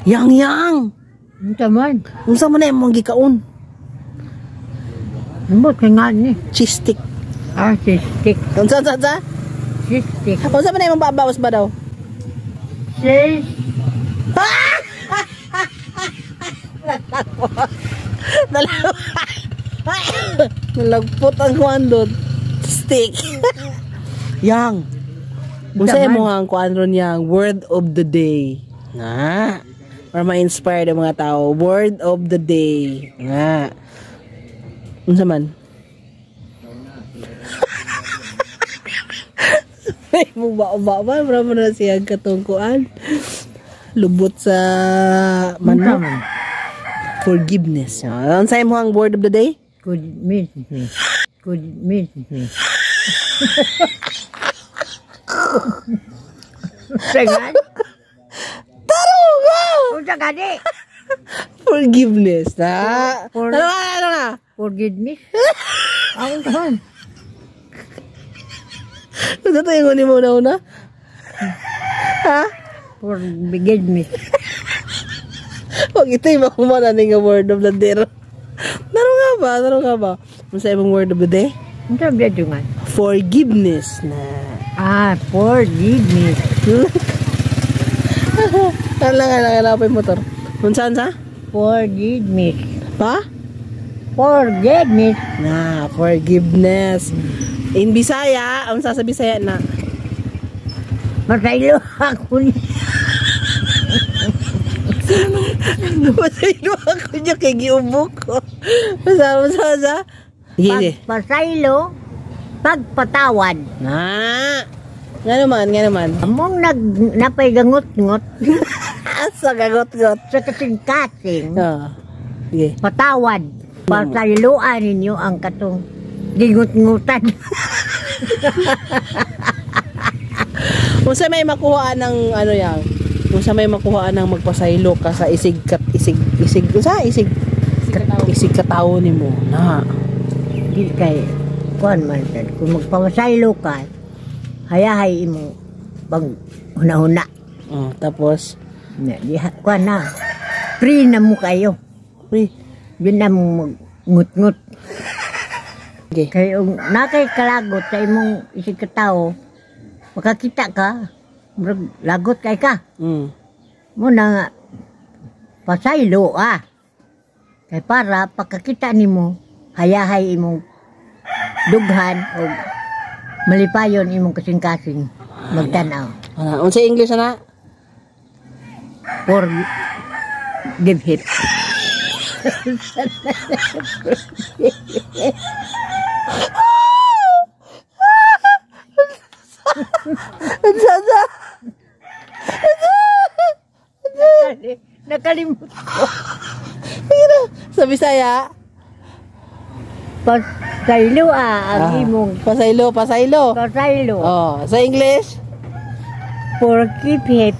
Yang. Unsa man? Unsa man na imong gikaon? Ambot kay nga ni. Cheese stick. Cheese stick. Unsa? Cheese stick. Unsa man na imong babawas ba daw? Cheese. Nalagpot ang kuandot. Stick. Yang. Unsa imong ang kuan ron yang word of the day? Nga. Para ma-inspire ang mga tao. Word of the day. Nga. Unsa man? Ay, mo ba? Para mo na siya katungkuan. Lubot sa manok. Forgiveness. Unsa imong ang word of the day? Good meet me. Sengan? Taruga! Unsa gani? Forgiveness. Ano nga? Forgiveness? Ang tahan. Ano ito yung mo una? Ha? Forgiveness. Huwag ito yung makumana nga word of the day. Naro nga ba? Ano sa ibang word of the day? Unsa ba ito nga? Forgiveness na. Forgiveness. Kailangan pa yung motor. Unsa? Forgiveness. Pa? Forgiveness. Na, forgiveness. In Bisaya, ang sa Bisaya na? Masaylo ako niya. Masaylo ako niya kay giubok ko. Masa? Masaylo, pagpatawad. Nga naman. Among napay gangot-ngot. Sa gagot-got. Sa kasing-kasing. Sige. Patawad. Pasayloan ninyo ang katong gingut-ngutan. Kung sa may makuhaan ng ano yan, kung sa may makuhaan ng magpasaylo ka sa isig katawo ni mo na Di kay kuan man sad. Kung magpasaylo ka, hayahay imo bang huna-huna. Tapos Kuan na. Free na mo kayo. free. Yun na mo ngut-ngut. Okay. Kaya nakay kalagot sa imong isig katao, makakita ka, lagot kay ka. Mo na nga, pasaylo Kay para pagkakita nimo, hayahay imong dughan o malipayon imong kasing-kasing magtanaw. Unsa English na? Give hip. Nakalimut ko. Sa Bisaya? Pasaylo ang imong. Pasaylo. Pasaylo. Sa English? Forgive hip.